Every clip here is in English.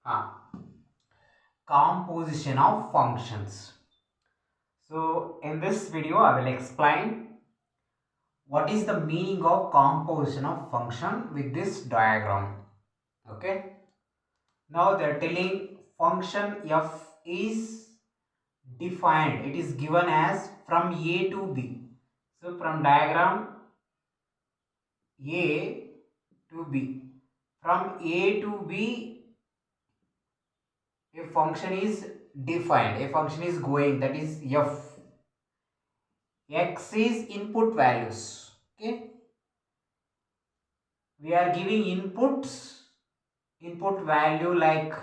Ah, composition of functions. So in this video I will explain what is the meaning of composition of function with this diagram. Okay. Now they are telling function f is defined. It is given as from a to b. So from diagram a to b. From a to b a function is defined. A function is going, that is f. X is input values. Okay, we are giving input value like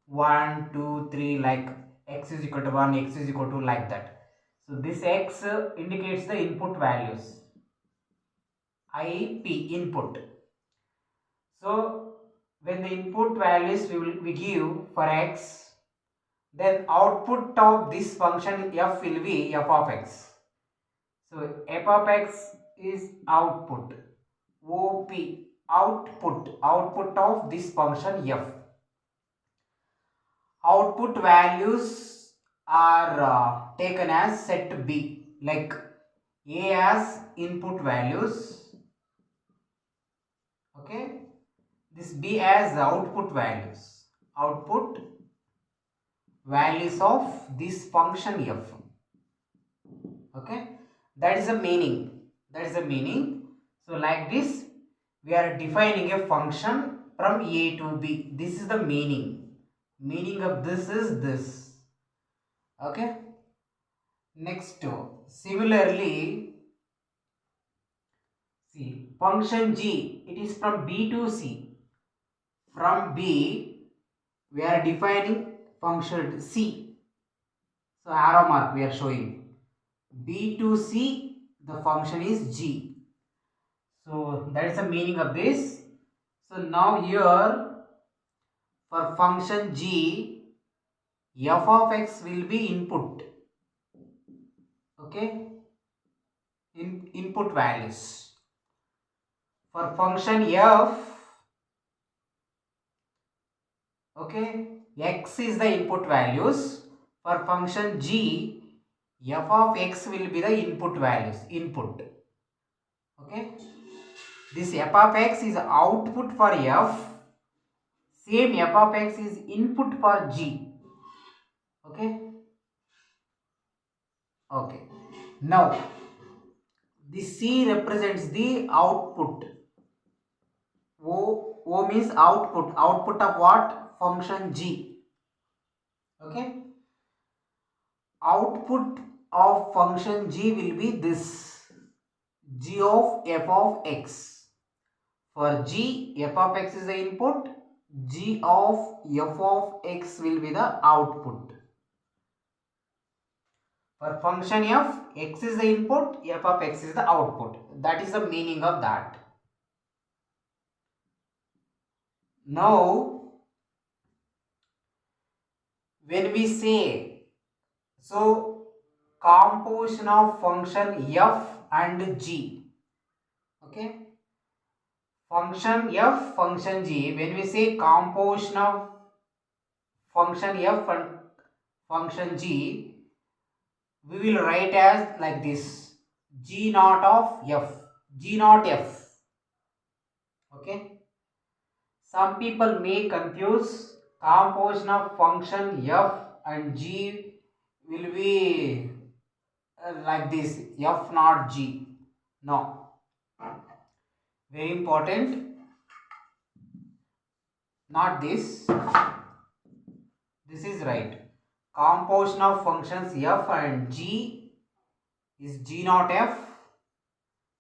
1 2 3, like x is equal to 1, x is equal to, like that. So this x indicates the input values, ip input. So when the input values we give for x, then output of this function f will be f of x. So f of x is output, op output of this function f. Output values are taken as set b, like a as input values, okay, this b as output values of this function f. Okay, that is the meaning. So like this we are defining a function from a to b. This is the meaning of this is this. Okay, next similarly, see function g, it is from b to c. From b we are defining function c. So arrow mark we are showing. B to C, the function is g. So that is the meaning of this. So now here for function g, f of x will be input. Okay, input values. For function f, okay, x is the input values. For function g, f of x will be the input values, input. Okay, this f of x is output for f, same f of x is input for g. Okay, now the c represents the output. O means output of what? Function g. Okay, output of function g will be this, g of f of x. For g, f of x is the input, g of f of x will be the output. For function f, x is the input, f of x is the output. That is the meaning of that. Now, when we say, so composition of function f and g, okay, function f, function g, when we say composition of function f and function g, we will write as like this, g naught of f, g naught f. Okay, some people may confuse composition of function f and g will be like this, f naught g. No, very important, not this. This is right. Composition of functions f and g is g naught f.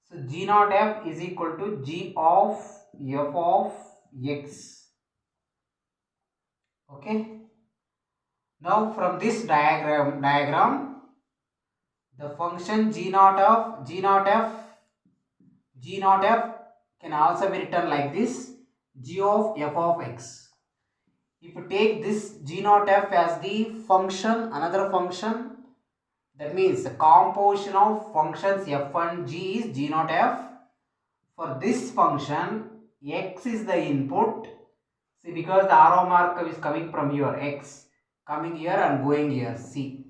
So g naught f is equal to g of f of x. Okay. Now from this diagram, the function g naught f can also be written like this, g of f of x. If you take this g naught f as the function, another function, that means the composition of functions f and g is g naught f. For this function, x is the input, See, because the arrow mark is coming from here, x, coming here and going here, c.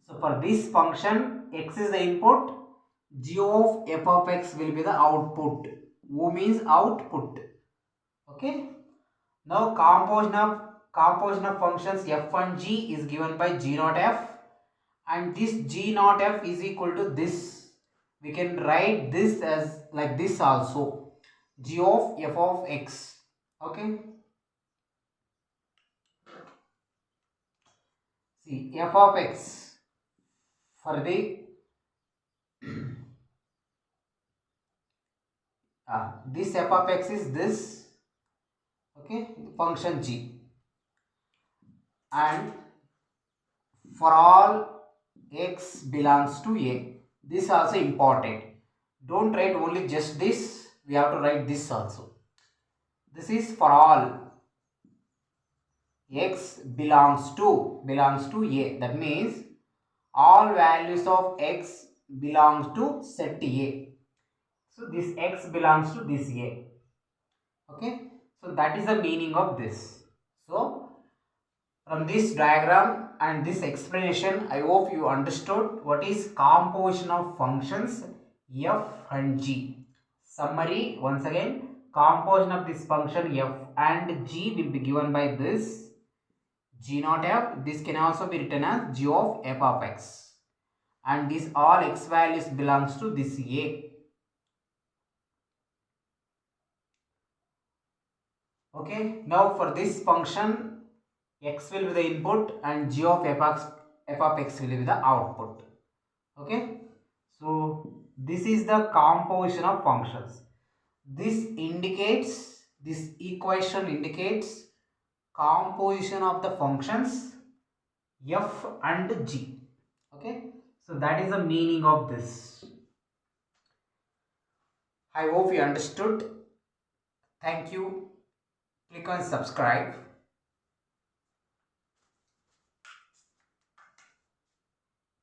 So for this function, x is the input, g of f of x will be the output. U means output. Okay. Now composition of functions f and g is given by g naught f, and this g naught f is equal to this. We can write this as like this also, g of f of x. Okay. See, f of x for the this f of x is this, okay, function g, and for all x belongs to a. This is also important. Don't write only just this, we have to write this also. This is for all x belongs to a. That means all values of x belongs to set a. So this x belongs to this a. Okay. So that is the meaning of this. So from this diagram and this explanation, I hope you understood what is composition of functions f and g. Summary once again, composition of this function f and g will be given by this g naught f. This can also be written as g of f of x, and this all x values belongs to this a. Okay, now for this function, x will be the input and g of f of x will be the output. Okay, so this is the composition of functions. This equation indicates composition of the functions f and g. Okay, so that is the meaning of this. I hope you understood. Thank you. Click on subscribe.